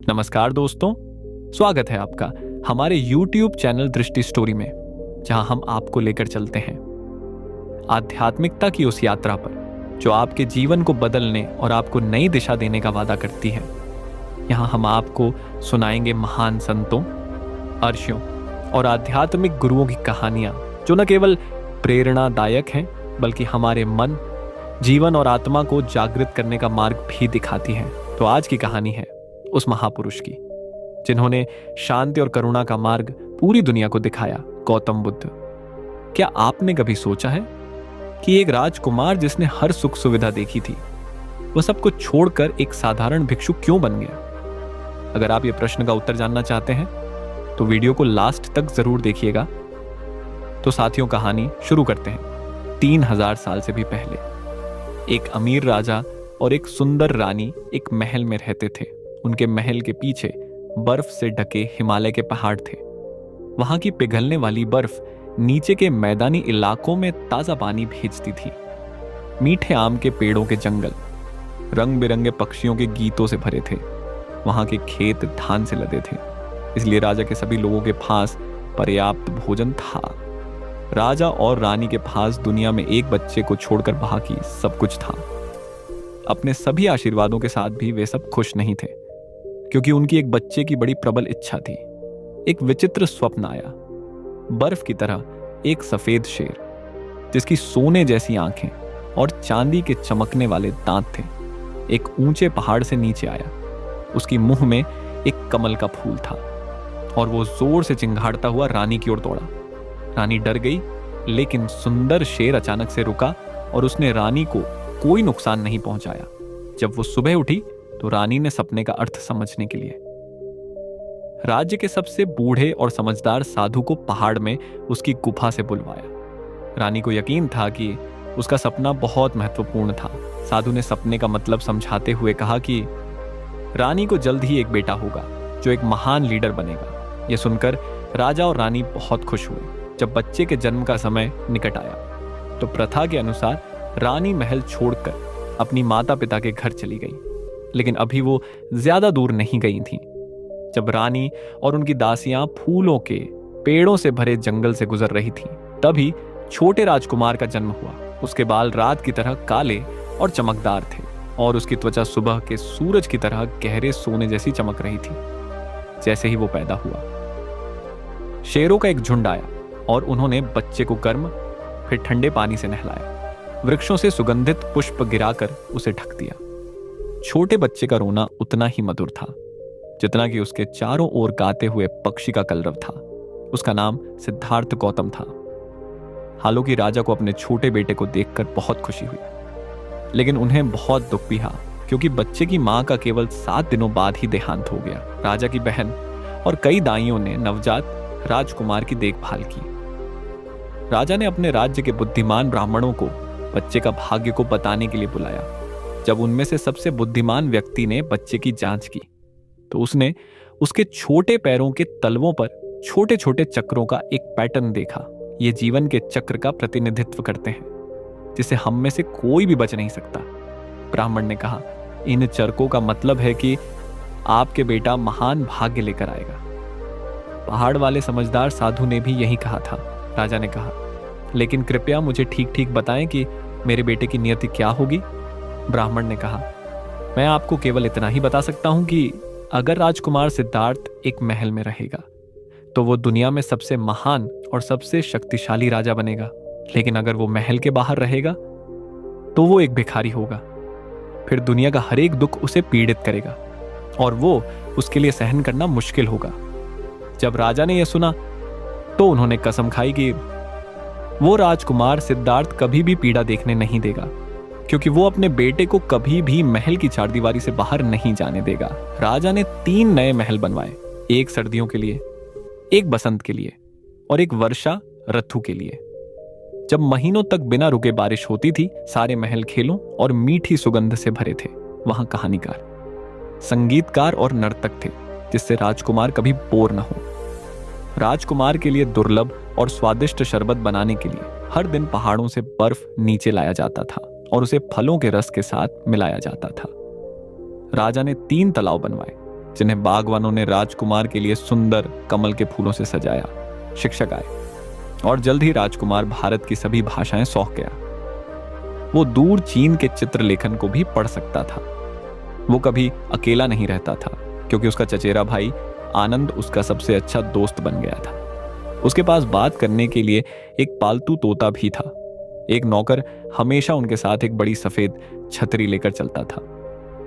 नमस्कार दोस्तों, स्वागत है आपका हमारे YouTube चैनल दृष्टि स्टोरी में, जहां हम आपको लेकर चलते हैं आध्यात्मिकता की उस यात्रा पर जो आपके जीवन को बदलने और आपको नई दिशा देने का वादा करती है। यहां हम आपको सुनाएंगे महान संतों, अर्षियों और आध्यात्मिक गुरुओं की कहानियां जो न केवल प्रेरणादायक हैं बल्कि हमारे मन, जीवन और आत्मा को जागृत करने का मार्ग भी दिखाती हैं। तो आज की कहानी है उस महापुरुष की जिन्होंने शांति और करुणा का मार्ग पूरी दुनिया को दिखाया, गौतम बुद्ध। क्या आपने कभी सोचा है कि एक राजकुमार जिसने हर सुख सुविधा देखी थी, वह सब कुछ छोड़कर एक साधारण भिक्षु क्यों बन गया? अगर आप ये प्रश्न का उत्तर जानना चाहते हैं तो वीडियो को लास्ट तक जरूर देखिएगा। तो साथियों, कहानी शुरू करते हैं। 3000 साल से भी पहले एक अमीर राजा और एक सुंदर रानी एक महल में रहते थे। उनके महल के पीछे बर्फ से ढके हिमालय के पहाड़ थे। वहां की पिघलने वाली बर्फ नीचे के मैदानी इलाकों में ताजा पानी भेजती थी। मीठे आम के पेड़ों के जंगल रंग बिरंगे पक्षियों के गीतों से भरे थे। वहां के खेत धान से लदे थे, इसलिए राजा के सभी लोगों के पास पर्याप्त भोजन था। राजा और रानी के पास दुनिया में एक बच्चे को छोड़कर बाकी सब कुछ था। अपने सभी आशीर्वादों के साथ भी वे सब खुश नहीं थे, क्योंकि उनकी एक बच्चे की बड़ी प्रबल इच्छा थी। एक विचित्र स्वप्न आया। बर्फ की तरह एक सफेद शेर जिसकी सोने जैसी आंखें और चांदी के चमकने वाले दांत थे, एक ऊंचे पहाड़ से नीचे आया। उसकी मुंह में एक कमल का फूल था और वो जोर से चिंघाड़ता हुआ रानी की ओर दौड़ा। रानी डर गई, लेकिन सुंदर शेर अचानक से रुका और उसने रानी को कोई नुकसान नहीं पहुंचाया। जब वो सुबह उठी तो रानी ने सपने का अर्थ समझने के लिए राज्य के सबसे बूढ़े और समझदार साधु को पहाड़ में उसकी गुफा से बुलवाया। रानी को यकीन था कि उसका सपना बहुत महत्वपूर्ण था। साधु ने सपने का मतलब समझाते हुए कहा कि रानी को जल्द ही एक बेटा होगा जो एक महान लीडर बनेगा। यह सुनकर राजा और रानी बहुत खुश हुए। जब बच्चे के जन्म का समय निकट आया तो प्रथा के अनुसार रानी महल छोड़कर अपनी माता पिता के घर चली गई, लेकिन अभी वो ज्यादा दूर नहीं गई थी। जब रानी और उनकी दासियां फूलों के पेड़ों से भरे जंगल से गुजर रही थीं, तभी छोटे राजकुमार का जन्म हुआ। उसके बाल रात की तरह काले और चमकदार थे और उसकी त्वचा सुबह के सूरज की तरह गहरे सोने जैसी चमक रही थी। जैसे ही वो पैदा हुआ, शेरों का एक झुंड आया और उन्होंने बच्चे को गर्म फिर ठंडे पानी से नहलाया। वृक्षों से सुगंधित पुष्प गिराकर उसे ढक दिया। छोटे बच्चे का रोना उतना ही मधुर था जितना कि उसके चारों ओर गाते हुए पक्षी का कलरव था। उसका नाम सिद्धार्थ गौतम था। हालांकि राजा को अपने छोटे बेटे को देखकर बहुत खुशी हुई, लेकिन उन्हें बहुत दुख भी हुआ, क्योंकि बच्चे की मां का केवल 7 दिनों बाद ही देहांत हो गया। राजा की बहन और कई दाइयों ने नवजात राजकुमार की देखभाल की। राजा ने अपने राज्य के बुद्धिमान ब्राह्मणों को बच्चे का भाग्य को बताने के लिए बुलाया। जब उनमें से सबसे बुद्धिमान व्यक्ति ने बच्चे की जांच की तो उसने उसके छोटे पैरों के तलवों पर छोटे छोटे चक्रों का एक पैटर्न देखा। ये जीवन के चक्र का प्रतिनिधित्व करते हैं, जिसे हम में से कोई भी बच नहीं सकता। ब्राह्मण ने कहा, इन चरकों का मतलब है कि आपके बेटा महान भाग्य लेकर आएगा। पहाड़ वाले समझदार साधु ने भी यही कहा था। राजा ने कहा, लेकिन कृपया मुझे ठीक ठीक बताएं कि मेरे बेटे की नियति क्या होगी। ब्राह्मण ने कहा, मैं आपको केवल इतना ही बता सकता हूं कि अगर राजकुमार सिद्धार्थ एक महल में रहेगा तो वो दुनिया में सबसे महान और सबसे शक्तिशाली राजा बनेगा, लेकिन अगर वो महल के बाहर रहेगा तो वो एक भिखारी होगा। फिर दुनिया का हर एक दुख उसे पीड़ित करेगा और वो उसके लिए सहन करना मुश्किल होगा। जब राजा ने यह सुना तो उन्होंने कसम खाई कि वो राजकुमार सिद्धार्थ कभी भी पीड़ा देखने नहीं देगा, क्योंकि वो अपने बेटे को कभी भी महल की चारदीवारी से बाहर नहीं जाने देगा। राजा ने 3 नए महल बनवाए, एक सर्दियों के लिए, एक बसंत के लिए और एक वर्षा ऋतु के लिए। जब महीनों तक बिना रुके बारिश होती थी, सारे महल खेलों और मीठी सुगंध से भरे थे। वहां कहानीकार, संगीतकार और नर्तक थे, जिससे राजकुमार कभी बोर न हो। राजकुमार के लिए दुर्लभ और स्वादिष्ट शरबत बनाने के लिए हर दिन पहाड़ों से बर्फ नीचे लाया जाता था और उसे फलों के रस के साथ मिलाया जाता था। राजा ने 3 तालाब बनवाए जिन्हें बागवानों ने राजकुमार के लिए सुंदर कमल के फूलों से सजाया। शिक्षक आए और जल्द ही राजकुमार भारत की सभी भाषाएं सौख गया। वो दूर चीन के चित्रलेखन को भी पढ़ सकता था। वो कभी अकेला नहीं रहता था क्योंकि उसका चचेरा भाई आनंद उसका सबसे अच्छा दोस्त बन गया था। उसके पास बात करने के लिए एक पालतू तोता भी था। एक नौकर हमेशा उनके साथ एक बड़ी सफेद छतरी लेकर चलता था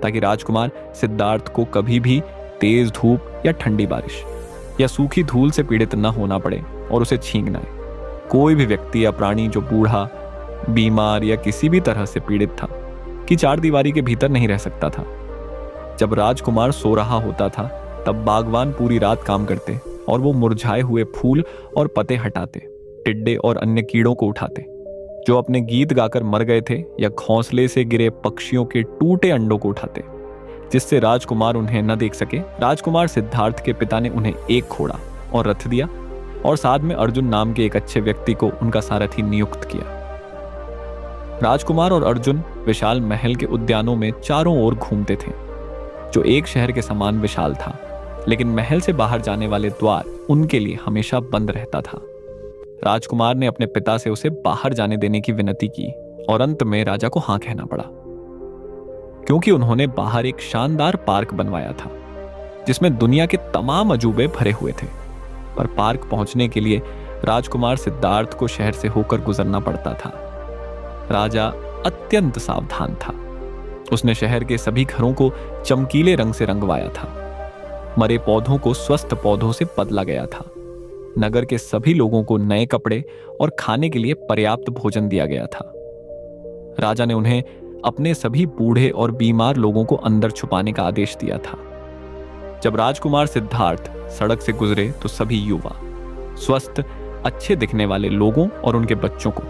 ताकि राजकुमार सिद्धार्थ को कभी भी तेज धूप या ठंडी बारिश या सूखी धूल से पीड़ित न होना पड़े और उसे छींक न आए। कोई भी व्यक्ति या प्राणी जो बूढ़ा, बीमार या किसी भी तरह से पीड़ित था कि चार दीवारी के भीतर नहीं रह सकता था। जब राजकुमार सो रहा होता था तब बागवान पूरी रात काम करते और वो मुरझाए हुए फूल और पत्ते हटाते, टिड्डे और अन्य कीड़ों को उठाते जो अपने गीत गाकर मर गए थे, या घोंसले से गिरे पक्षियों के टूटे अंडों को उठाते जिससे राजकुमार उन्हें न देख सके। राजकुमार सिद्धार्थ के पिता ने उन्हें एक घोड़ा और रथ दिया और साथ में अर्जुन नाम के एक अच्छे व्यक्ति को उनका सारथी नियुक्त किया। राजकुमार और अर्जुन विशाल महल के उद्यानों में चारों ओर घूमते थे जो एक शहर के समान विशाल था, लेकिन महल से बाहर जाने वाले द्वार उनके लिए हमेशा बंद रहता था। राजकुमार ने अपने पिता से उसे बाहर जाने देने की विनती की और अंत में राजा को हाँ कहना पड़ा क्योंकि उन्होंने बाहर एक शानदार पार्क बनवाया था जिसमें दुनिया के तमाम अजूबे भरे हुए थे। पर पार्क पहुंचने के लिए राजकुमार सिद्धार्थ को शहर से होकर गुजरना पड़ता था। राजा अत्यंत सावधान था। उसने शहर के सभी घरों को चमकीले रंग से रंगवाया था। मरे पौधों को स्वस्थ पौधों से बदला गया था। नगर के सभी लोगों को नए कपड़े और खाने के लिए पर्याप्त भोजन दिया गया था। राजा ने उन्हें अपने सभी बूढ़े और बीमार लोगों को अंदर छुपाने का आदेश दिया था। जब राजकुमार सिद्धार्थ सड़क से गुजरे तो सभी युवा, स्वस्थ, अच्छे दिखने वाले लोगों और उनके बच्चों को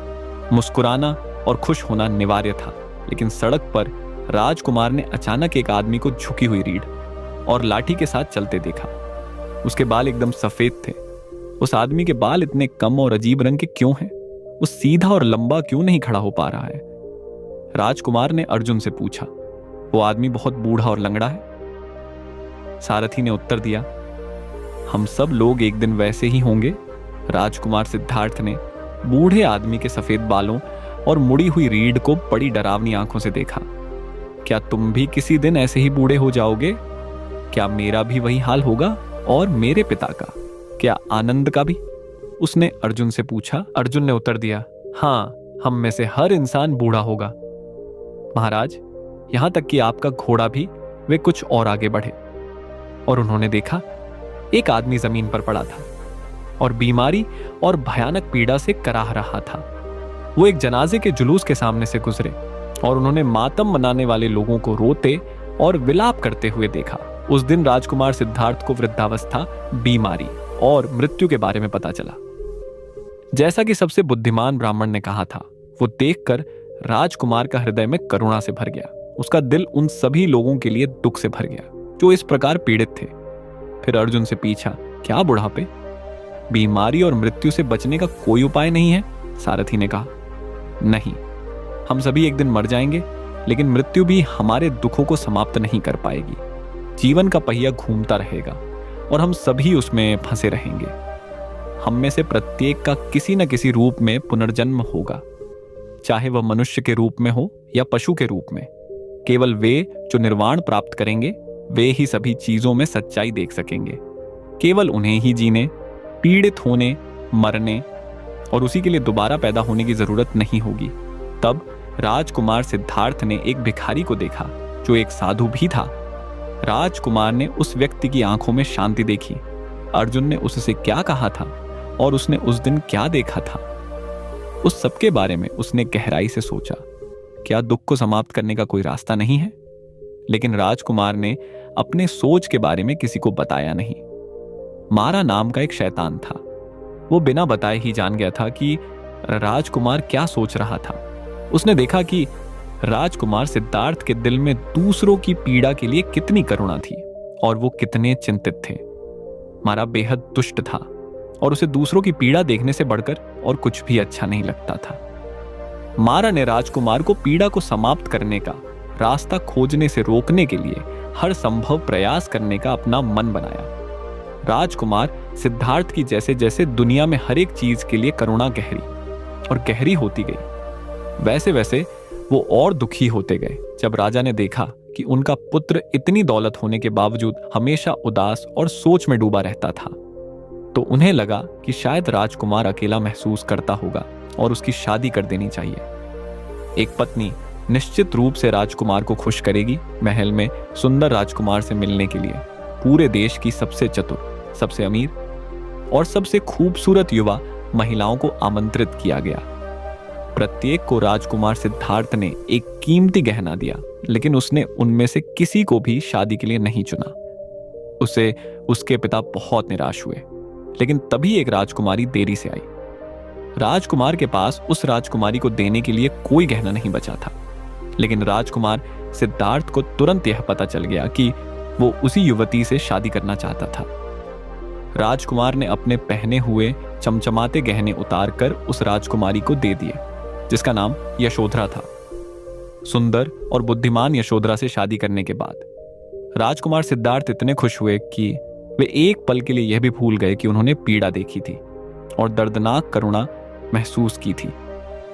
मुस्कुराना और खुश होना अनिवार्य था। लेकिन सड़क पर राजकुमार ने अचानक एक आदमी को झुकी हुई रीढ़ और लाठी के साथ चलते देखा। उसके बाल एकदम सफेद थे। उस आदमी के बाल इतने कम और अजीब रंग के क्यों हैं? वो सीधा और लंबा क्यों नहीं खड़ा हो पा रहा है? राजकुमार ने अर्जुन से पूछा, वो आदमी बहुत बूढ़ा और लंगड़ा है? सारथी ने उत्तर दिया, हम सब लोग एक दिन वैसे ही होंगे। राजकुमार सिद्धार्थ ने बूढ़े आदमी के सफेद बालों और मुड़ी हुई रीढ़ को बड़ी डरावनी आंखों से देखा। क्या तुम भी किसी दिन ऐसे ही बूढ़े हो जाओगे? क्या मेरा भी वही हाल होगा? और मेरे पिता का, क्या आनंद का भी? उसने अर्जुन से पूछा। अर्जुन ने उत्तर दिया, हाँ, हम में से हर इंसान बूढ़ा होगा महाराज, यहां तक कि आपका घोड़ा भी। वे कुछ और आगे बढ़े और उन्होंने देखा एक आदमी जमीन पर पड़ा था और बीमारी और भयानक पीड़ा से कराह रहा था। वो एक जनाजे के जुलूस के सामने से गुजरे और उन्होंने मातम मनाने वाले लोगों को रोते और विलाप करते हुए देखा। उस दिन राजकुमार सिद्धार्थ को वृद्धावस्था, बीमारी और मृत्यु के बारे में पता चला। जैसा कि सबसे बुद्धिमान ब्राह्मण ने कहा था, वो देखकर राजकुमार का हृदय में करुणा से भर गया। उसका दिल उन सभी लोगों के लिए दुख से भर गया जो इस प्रकार पीड़ित थे। फिर अर्जुन से पूछा, क्या बुढ़ापे, बीमारी और मृत्यु से बचने का कोई उपाय नहीं है? सारथी ने कहा, नहीं, हम सभी एक दिन मर जाएंगे, लेकिन मृत्यु भी हमारे दुखों को समाप्त नहीं कर पाएगी। जीवन का पहिया घूमता रहेगा और हम सभी उसमें फंसे रहेंगे। हम में से प्रत्येक का किसी न किसी रूप में पुनर्जन्म होगा, चाहे वह मनुष्य के रूप में हो या पशु के रूप में। केवल वे जो निर्वाण प्राप्त करेंगे, वे ही सभी चीजों में सच्चाई देख सकेंगे। केवल उन्हें ही जीने, पीड़ित होने, मरने और उसी के लिए दोबारा पैदा होने की जरूरत नहीं होगी। तब राजकुमार सिद्धार्थ ने एक भिखारी को देखा जो एक साधु भी था। राजकुमार ने उस व्यक्ति की आंखों में शांति देखी। अर्जुन ने उससे क्या कहा था और उसने उस दिन क्या देखा था, उस सबके बारे में उसने गहराई से सोचा। क्या दुख को समाप्त करने का कोई रास्ता नहीं है? लेकिन राजकुमार ने अपने सोच के बारे में किसी को बताया नहीं। मारा नाम का एक शैतान था। वो बिना बताए ही जान गया था कि राजकुमार क्या सोच रहा था। उसने देखा कि राजकुमार सिद्धार्थ के दिल में दूसरों की पीड़ा के लिए कितनी करुणा थी और वो कितने चिंतित थे। मारा बेहद दुष्ट था और उसे दूसरों की पीड़ा देखने से बढ़कर और कुछ भी अच्छा नहीं लगता था। मारा ने राजकुमार को पीड़ा को समाप्त करने का रास्ता खोजने से रोकने के लिए हर संभव प्रयास करने का अपना मन बनाया। राजकुमार सिद्धार्थ की जैसे जैसे दुनिया में हर एक चीज के लिए करुणा गहरी और गहरी होती गई, वैसे वैसे वो और दुखी होते गए। जब राजा ने देखा कि उनका पुत्र इतनी दौलत होने के बावजूद हमेशा उदास और सोच में डूबा रहता था, तो उन्हें लगा कि शायद राजकुमार अकेला महसूस करता होगा और उसकी शादी कर देनी चाहिए। एक पत्नी निश्चित रूप से राजकुमार को खुश करेगी। महल में सुंदर राजकुमार से मिलने के लिए पूरे देश की सबसे चतुर, सबसे अमीर और सबसे खूबसूरत युवा महिलाओं को आमंत्रित किया गया। प्रत्येक को राजकुमार सिद्धार्थ ने एक कीमती गहना दिया, लेकिन उसने उनमें से किसी को भी शादी के लिए नहीं चुना। उसे उसके पिता बहुत निराश हुए, लेकिन तभी एक राजकुमारी देरी से आई। राजकुमार के पास उस राजकुमारी को देने के लिए कोई गहना नहीं बचा था, लेकिन राजकुमार सिद्धार्थ को तुरंत यह पता चल गया कि वो उसी युवती से शादी करना चाहता था। राजकुमार ने अपने पहने हुए चमचमाते गहने उतारकर उस राजकुमारी को दे दिए, जिसका नाम यशोधरा था। सुंदर और बुद्धिमान यशोधरा से शादी करने के बाद राजकुमार सिद्धार्थ इतने खुश हुए कि वे एक पल के लिए यह भी भूल गए कि उन्होंने पीड़ा देखी थी और दर्दनाक करुणा महसूस की थी।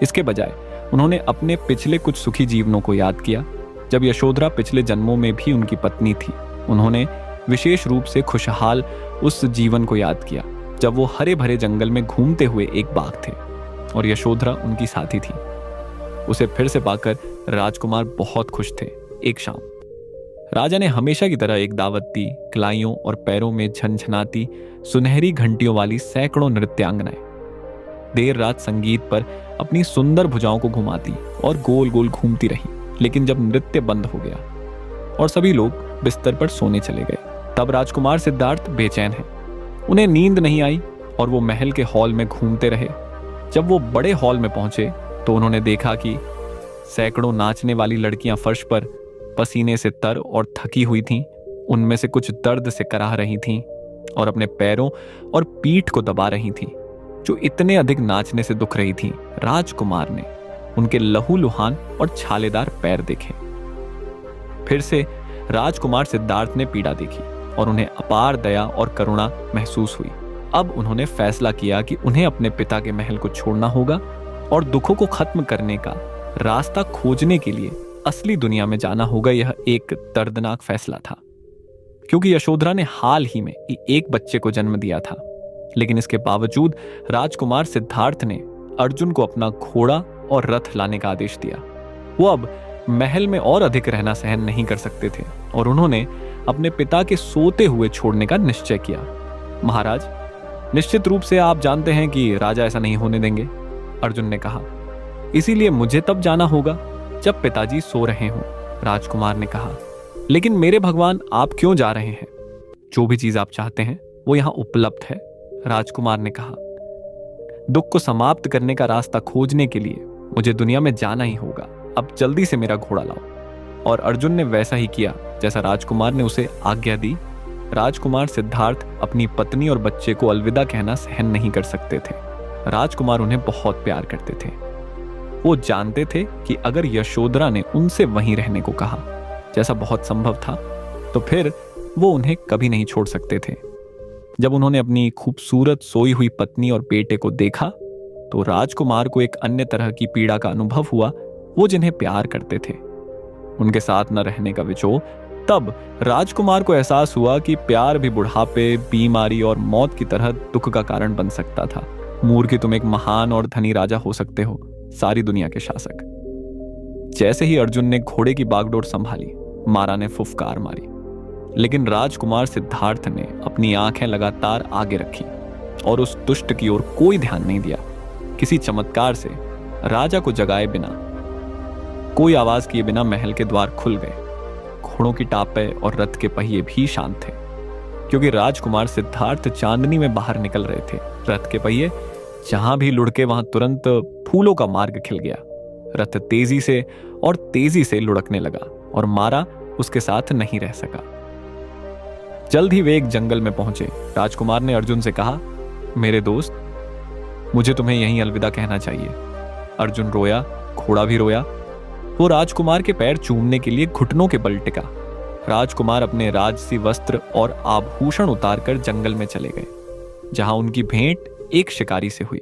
इसके बजाय उन्होंने अपने पिछले कुछ सुखी जीवनों को याद किया। जब यशोधरा पिछले जन्मों में भी उनकी पत्नी थी, उन्होंने विशेष रूप से खुशहाल उस जीवन को याद किया जब वो हरे भरे जंगल में घूमते हुए एक बाघ थे और यशोधरा उनकी साथी थी। उसे फिर से पाकर राजकुमार बहुत खुश थे। एक शाम राजा ने हमेशा की तरह एक दावत दी। कलाइयों और पैरों में झनझनाती सुनहरी घंटियों वाली सैकड़ों नृत्यांगनाएं देर रात संगीत पर अपनी सुंदर भुजाओं को घुमाती और गोल गोल घूमती रही। लेकिन जब नृत्य बंद हो गया और सभी लोग बिस्तर पर सोने चले गए, तब राजकुमार सिद्धार्थ बेचैन है। उन्हें नींद नहीं आई और वो महल के हॉल में घूमते रहे। जब वो बड़े हॉल में पहुंचे तो उन्होंने देखा कि सैकड़ों नाचने वाली लड़कियां फर्श पर पसीने से तर और थकी हुई थीं। उनमें से कुछ दर्द से कराह रही थीं और अपने पैरों और पीठ को दबा रही थीं, जो इतने अधिक नाचने से दुख रही थीं। राजकुमार ने उनके लहूलुहान और छालेदार पैर देखे। फिर से राजकुमार सिद्धार्थ ने पीड़ा देखी और उन्हें अपार दया और करुणा महसूस हुई। अब उन्होंने फैसला किया कि उन्हें अपने पिता के महल को छोड़ना होगा और दुखों को खत्म करने का रास्ता खोजने के लिए असली दुनिया में जाना होगा। यह एक दर्दनाक फैसला था, क्योंकि यशोधरा ने हाल ही में एक बच्चे को जन्म दिया था। लेकिन इसके बावजूद राजकुमार सिद्धार्थ ने अर्जुन को अपना घोड़ा और रथ लाने का आदेश दिया। वो अब महल में और अधिक रहना सहन नहीं कर सकते थे और उन्होंने अपने पिता के सोते हुए छोड़ने का निश्चय किया। महाराज, निश्चित रूप से आप जानते हैं कि राजा ऐसा नहीं होने देंगे, अर्जुन ने कहा। इसीलिए मुझे तब जाना होगा जब पिताजी सो रहे हों, राजकुमार ने कहा। लेकिन मेरे भगवान, आप क्यों जा रहे हैं? जो भी चीज आप चाहते हैं वो यहां उपलब्ध है, राजकुमार ने कहा। दुख को समाप्त करने का रास्ता खोजने के लिए मुझे दुनिया में जाना ही होगा। अब जल्दी से मेरा घोड़ा लाओ। और अर्जुन ने वैसा ही किया जैसा राजकुमार ने उसे आज्ञा दी। राजकुमार सिद्धार्थ अपनी पत्नी और बच्चे को अलविदा कहना सहन नहीं कर सकते थे। राजकुमार उन्हें बहुत प्यार करते थे। वो जानते थे कि अगर यशोधरा ने उनसे वहीं रहने को कहा, जैसा बहुत संभव था, तो फिर वो उन्हें कभी नहीं छोड़ सकते थे। जब उन्होंने अपनी खूबसूरत सोई हुई पत्नी और बेटे को देखा तो राजकुमार को एक अन्य तरह की पीड़ा का अनुभव हुआ। वो जिन्हें प्यार करते थे, उनके साथ न रहने का विचोह। तब राजकुमार को एहसास हुआ कि प्यार भी बुढ़ापे, बीमारी और मौत की तरह दुख का कारण बन सकता था। मूर्ख, तुम एक महान और धनी राजा हो सकते हो, सारी दुनिया के शासक। जैसे ही अर्जुन ने घोड़े की बागडोर संभाली, मारा ने फुफकार मारी, लेकिन राजकुमार सिद्धार्थ ने अपनी आंखें लगातार आगे रखी और उस दुष्ट की ओर कोई ध्यान नहीं दिया। किसी चमत्कार से राजा को जगाए बिना, कोई आवाज किए बिना महल के द्वार खुल गए। घोड़ों की टापें और रथ के पहिए भी शांत थे, क्योंकि राजकुमार सिद्धार्थ चांदनी में बाहर निकल रहे थे। रथ के पहिए जहां भी लुढ़के वहां तुरंत फूलों का मार्ग खिल गया। रथ तेजी से और तेजी से लुढ़कने लगा और मारा उसके साथ नहीं रह सका। जल्द ही वे एक जंगल में पहुंचे। राजकुमार ने अर्जुन से कहा, मेरे दोस्त, मुझे तुम्हें यहीं अलविदा कहना चाहिए। अर्जुन रोया, घोड़ा भी रोया। वो राजकुमार के पैर चूमने के लिए घुटनों के बल टिका। राजकुमार अपने राजसी वस्त्र और आभूषण उतारकर जंगल में चले गए, जहां उनकी भेंट एक शिकारी से हुई।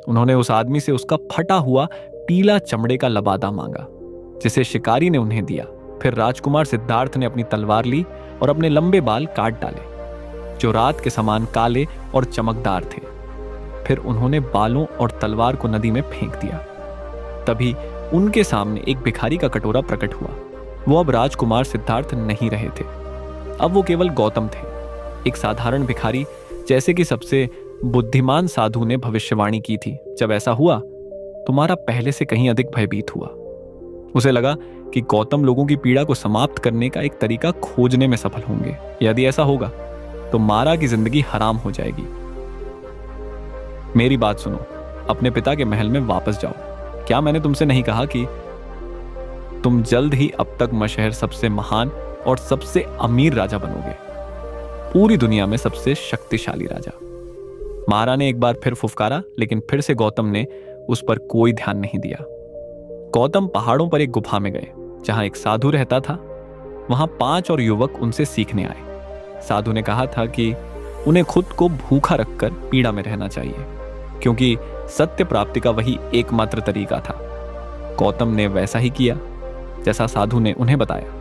उन्होंने उस आदमी से उसका फटा हुआ पीला चमड़े का लबादा मांगा, जिसे शिकारी ने उन्हें दिया। फिर राजकुमार सिद्धार्थ ने अपनी तलवार ली और अपने लंबे बाल काट डाले, जो रात के समान काले और चमकदार थे। फिर उन्होंने बालों और तलवार को नदी में फेंक दिया। तभी उनके सामने एक भिखारी का कटोरा प्रकट हुआ। वो अब राजकुमार सिद्धार्थ नहीं रहे थे, अब वो केवल गौतम थे, एक साधारण भिखारी, जैसे कि सबसे बुद्धिमान साधु ने भविष्यवाणी की थी। जब ऐसा हुआ तो मारा पहले से कहीं अधिक भयभीत हुआ। उसे लगा कि गौतम लोगों की पीड़ा को समाप्त करने का एक तरीका खोजने में सफल होंगे। यदि ऐसा होगा तो मारा की जिंदगी हराम हो जाएगी। मेरी बात सुनो, अपने पिता के महल में वापस जाओ। क्या मैंने तुमसे नहीं कहा कि तुम जल्द ही अब तक मशहर सबसे महान और सबसे अमीर राजा बनोगे, पूरी दुनिया में सबसे शक्तिशाली राजा। मारा ने एक बार फिर फुफकारा, लेकिन फिर से गौतम ने उस पर कोई ध्यान नहीं दिया। गौतम पहाड़ों पर एक गुफा में गए, जहां एक साधु रहता था। वहां 5 और युवक उनसे सीखने आए। साधु ने कहा था कि उन्हें खुद को भूखा रखकर पीड़ा में रहना चाहिए, क्योंकि सत्य प्राप्ति का वही एकमात्र तरीका था। गौतम ने वैसा ही किया जैसा साधु ने उन्हें बताया।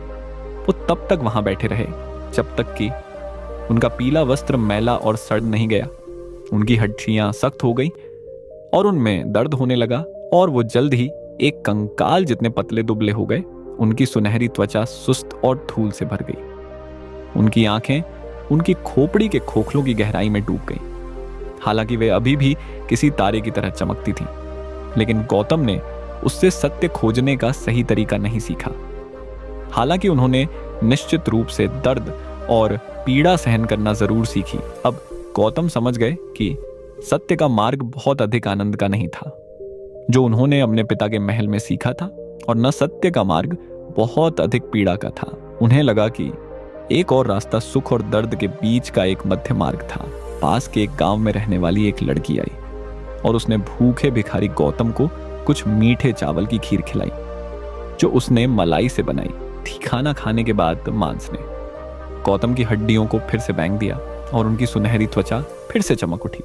वो तब तक वहां बैठे रहे जब तक कि उनका पीला वस्त्र मैला और सड़ नहीं गया। उनकी हड्डियां सख्त हो गई और उनमें दर्द होने लगा, और वो जल्द ही एक कंकाल जितने पतले दुबले हो गए। उनकी सुनहरी त्वचा सुस्त और धूल से भर गई। उनकी आंखें उनकी खोपड़ी के खोखलों की गहराई में डूब गईं। हालांकि वे अभी भी किसी तारे की तरह चमकती थीं, लेकिन गौतम ने उससे सत्य खोजने का सही तरीका नहीं सीखा। हालांकि उन्होंने निश्चित रूप से दर्द और पीड़ा सहन करना जरूर सीखी। अब गौतम समझ गए कि सत्य का मार्ग बहुत अधिक आनंद का नहीं था, जो उन्होंने अपने पिता के महल में सीखा था, और न सत्य का मार्ग बहुत अधिक पीड़ा का था। उन्हें लगा कि एक और रास्ता सुख और दर्द के बीच का एक मध्य मार्ग था। पास के एक गांव में रहने वाली एक लड़की आई और उसने भूखे भिखारी गौतम को कुछ मीठे चावल की खीर खिलाई, जो उसने मलाई से बनाई थी। खाना खाने के बाद मांस ने गौतम की हड्डियों को फिर से बैंग दिया और उनकी सुनहरी त्वचा फिर से चमक उठी।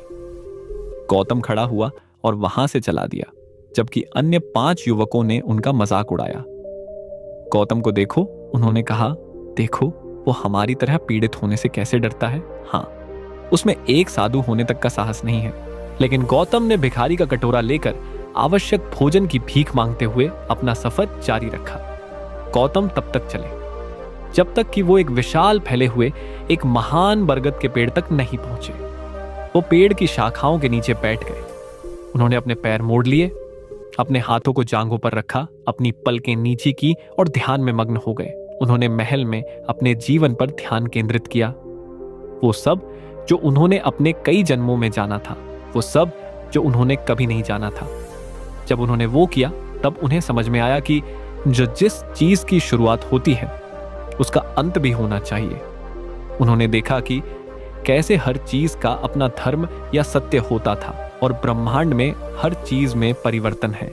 गौतम खड़ा हुआ और वहां से चला दिया, जबकि अन्य 5 युवकों ने उनका मजाक उड़ाया। गौतम को देखो, उन्होंने कहा, देखो वो हमारी तरह पीड़ित होने से कैसे डरता है। हाँ, उसमें एक साधु होने तक का साहस नहीं है। लेकिन गौतम ने भिखारी का कटोरा लेकर आवश्यक भोजन की भीख मांगते हुए अपना सफर जारी रखा। गौतम तब तक चले जब तक कि वो एक विशाल फैले हुए एक महान बरगद के पेड़ तक नहीं पहुंचे। वो पेड़ की शाखाओं के नीचे बैठ गए। उन्होंने अपने पैर मोड़ लिए, अपने हाथों को जांघों पर रखा, अपनी पलकें नीची की और ध्यान में मग्न हो गए। उन्होंने महल में अपने जीवन पर ध्यान केंद्रित किया। वो सब जो उन्होंने अपने कई जन्मों में जाना था, वो सब जो उन्होंने कभी नहीं जाना था। जब उन्होंने वो किया, तब उन्हें समझ में आया कि जिस चीज की शुरुआत होती है उसका अंत भी होना चाहिए। उन्होंने देखा कि कैसे हर चीज का अपना धर्म या सत्य होता था, और ब्रह्मांड में हर चीज में परिवर्तन है।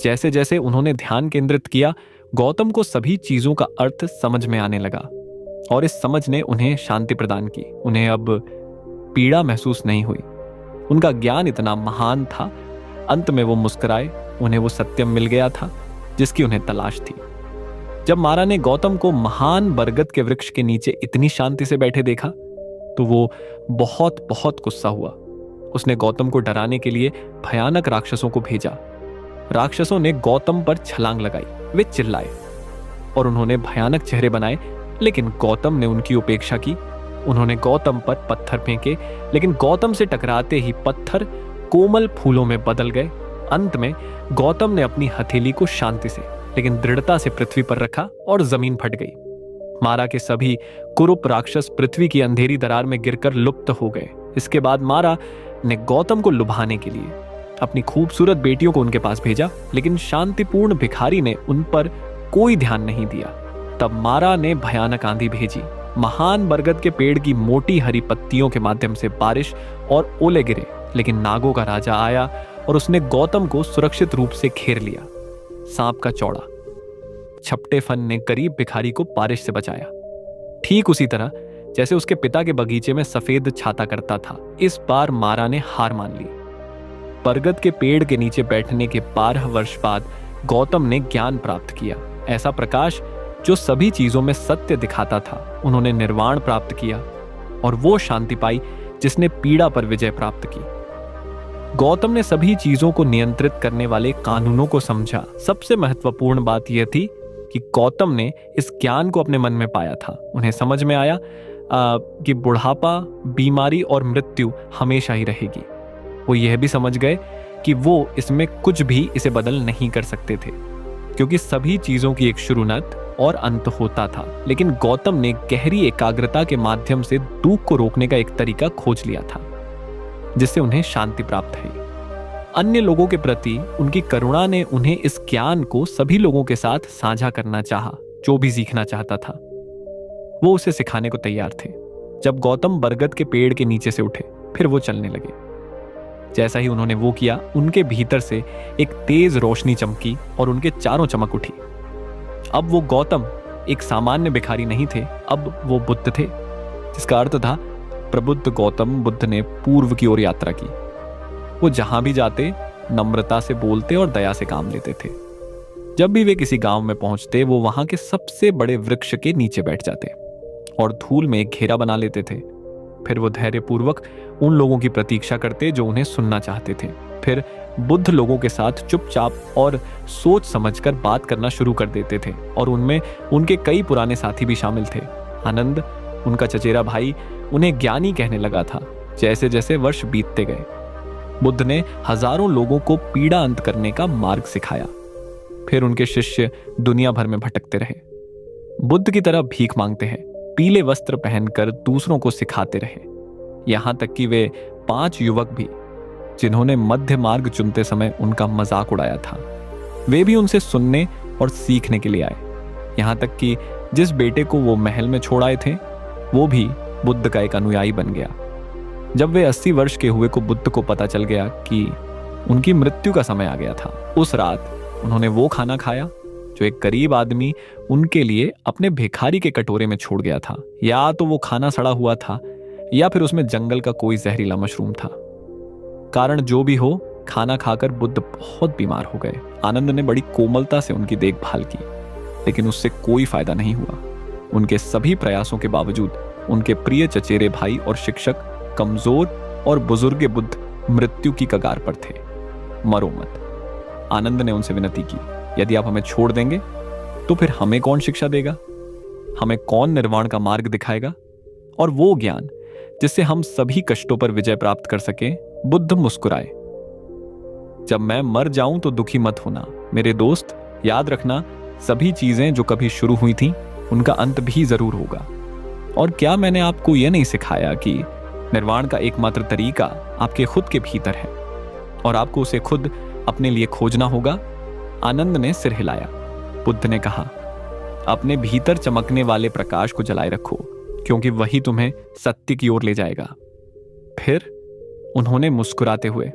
जैसे जैसे उन्होंने ध्यान केंद्रित किया, गौतम को सभी चीजों का अर्थ समझ में आने लगा, और इस समझ ने उन्हें शांति प्रदान की। उन्हें अब पीड़ा महसूस नहीं हुई। उनका ज्ञान इतना महान था। अंत में वो मुस्कुराए। उन्हें वो सत्य मिल गया था जिसकी उन्हें तलाश थी। जब मारा ने गौतम को महान बरगद के वृक्ष के नीचे इतनी शांति से बैठे देखा, तो वो बहुत बहुत गुस्सा हुआ। उसने गौतम को डराने के लिए भयानक राक्षसों को भेजा। राक्षसों ने गौतम पर छलांग लगाई। वे चिल्लाए और उन्होंने भयानक चेहरे बनाए, लेकिन गौतम ने उनकी उपेक्षा की। उन्होंने गौतम पर पत्थर फेंके, लेकिन गौतम से टकराते ही पत्थर कोमल फूलों में बदल गए। अंत में गौतम ने अपनी हथेली को शांति से लेकिन दृढ़ता से पृथ्वी पर रखा और जमीन फट गई। मारा के सभी कुरूप राक्षस पृथ्वी की अंधेरी दरार में गिरकर लुप्त हो गए। इसके बाद मारा ने गौतम को लुभाने के लिए अपनी खूबसूरत बेटियों को उनके पास भेजा, लेकिन शांतिपूर्ण भिखारी ने उन पर कोई ध्यान नहीं दिया। तब मारा ने भयानक आंधी भेजी। महान बरगद के पेड़ की मोटी हरी पत्तियों के माध्यम से बारिश और ओले गिरे, लेकिन नागों का राजा आया और उसने गौतम को सुरक्षित रूप से घेर लिया। सांप का चौड़ा। छपटे फन ने गरीब भिखारी को बारिश से बचाया। ठीक उसी तरह जैसे उसके पिता के बगीचे में सफेद छाता करता था, इस बार मारा ने हार मान ली। बरगद के पेड़ के नीचे बैठने के 12 वर्ष बाद गौतम ने ज्ञान प्राप्त किया, ऐसा प्रकाश जो सभी चीजों में सत्य दिखाता था। उन्होंने निर्वाण प्राप्त किया और वो शांति पाई जिसने पीड़ा पर विजय प्राप्त की। गौतम ने सभी चीजों को नियंत्रित करने वाले कानूनों को समझा। सबसे महत्वपूर्ण बात यह थी कि गौतम ने इस ज्ञान को अपने मन में पाया था। उन्हें समझ में आया कि बुढ़ापा, बीमारी और मृत्यु हमेशा ही रहेगी। वो यह भी समझ गए कि वो इसमें कुछ भी इसे बदल नहीं कर सकते थे, क्योंकि सभी चीजों की एक शुरुआत और अंत होता था। लेकिन गौतम ने गहरी एकाग्रता के माध्यम से दुख को रोकने का एक तरीका खोज लिया था, जिससे उन्हें शांति प्राप्त हुई। अन्य लोगों के प्रति उनकी करुणा ने उन्हें इस ज्ञान को सभी लोगों के साथ साझा करना चाहा। जो भी सीखना चाहता था वो उसे सिखाने को तैयार थे। जब गौतम बरगद के पेड़ के नीचे से उठे, फिर वो चलने लगे। जैसा ही उन्होंने वो किया, उनके भीतर से एक तेज रोशनी चमकी और उनके चारों चमक उठी। अब वो गौतम एक सामान्य भिखारी नहीं थे, अब वो बुद्ध थे, जिसका अर्थ था प्रबुद्ध गौतम बुद्ध ने पूर्व की ओर यात्रा की। वो जहां भी जाते नम्रता से बोलते और दया से काम लेते थे। जब भी वे किसी गांव में पहुंचते, वो वहां के सबसे बड़े वृक्ष के नीचे बैठ जाते और धूल में एक घेरा बना लेते थे। फिर वो धैर्यपूर्वक उन लोगों की प्रतीक्षा करते जो उन्हें सुनना चाहते थे। फिर बुद्ध लोगों के साथ चुपचाप और सोच समझकर बात करना शुरू कर देते थे, और उनमें उनके कई पुराने साथी भी शामिल थे। आनंद, उनका चचेरा भाई, उन्हें ज्ञानी कहने लगा था। जैसे जैसे वर्ष बीतते गए, बुद्ध ने हजारों लोगों को पीड़ा अंत करने का मार्ग सिखाया। फिर उनके शिष्य दुनिया भर में भटकते रहे, बुद्ध की तरह भीख मांगते हैं, पीले वस्त्र पहनकर दूसरों को सिखाते रहे। यहां तक कि वे 5 युवक भी, जिन्होंने मध्य मार्ग चुनते समय उनका मजाक उड़ाया था, वे भी उनसे सुनने और सीखने के लिए आए। यहां तक कि जिस बेटे को वो महल में छोड़ आए थे, वो भी बुद्ध का एक अनुयायी बन गया। जब वे 80 वर्ष के हुए को बुद्ध को पता चल गया कि उनकी मृत्यु का समय आ गया था, उस रात उन्होंने वो खाना खाया जो एक गरीब आदमी उनके लिए अपने भिखारी के कटोरे में छोड़ गया था। या तो वो खाना सड़ा हुआ था, या फिर उसमें जंगल का कोई जहरीला मशरूम था। कारण जो भी हो, खाना खाकर बुद्ध बहुत बीमार हो गए। आनंद ने बड़ी कोमलता से उनकी देखभाल की, लेकिन उससे कोई फायदा नहीं हुआ। उनके सभी प्रयासों के बावजूद उनके प्रिय चचेरे भाई और शिक्षक कमजोर और बुजुर्ग बुद्ध मृत्यु की कगार पर थे। मरो मत। आनंद ने उनसे विनती की, यदि आप हमें छोड़ देंगे तो फिर हमें कौन शिक्षा देगा? हमें कौन निर्वाण का मार्ग दिखाएगा? और वो ज्ञान जिससे हम सभी कष्टों पर विजय प्राप्त कर सके। बुद्ध मुस्कुराए। जब मैं मर जाऊं तो दुखी मत होना मेरे दोस्त। याद रखना, सभी चीजें जो कभी शुरू हुई थीं, उनका अंत भी जरूर होगा। और क्या मैंने आपको यह नहीं सिखाया कि निर्वाण का एकमात्र तरीका आपके खुद के भीतर है और आपको उसे खुद अपने लिए खोजना होगा? आनंद ने सिर हिलाया। बुद्ध ने कहा, अपने भीतर चमकने वाले प्रकाश को जलाए रखो, क्योंकि वही तुम्हें सत्य की ओर ले जाएगा। फिर उन्होंने मुस्कुराते हुए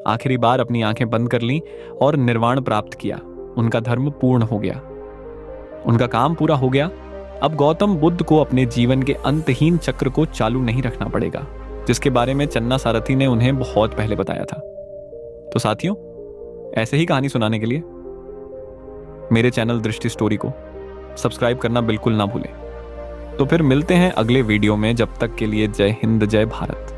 आखिरी बार अपनी आंखें बंद कर लीं और निर्वाण प्राप्त किया। उनका धर्म पूर्ण हो गया, उनका काम पूरा हो गया। अब गौतम बुद्ध को अपने जीवन के अंतहीन चक्र को चालू नहीं रखना पड़ेगा, जिसके बारे में चन्ना सारथी ने उन्हें बहुत पहले बताया था। तो साथियों, ऐसे ही कहानी सुनाने के लिए मेरे चैनल दृष्टि स्टोरी को सब्सक्राइब करना बिल्कुल ना भूलें। तो फिर मिलते हैं अगले वीडियो में। जब तक के लिए जय हिंद, जय भारत।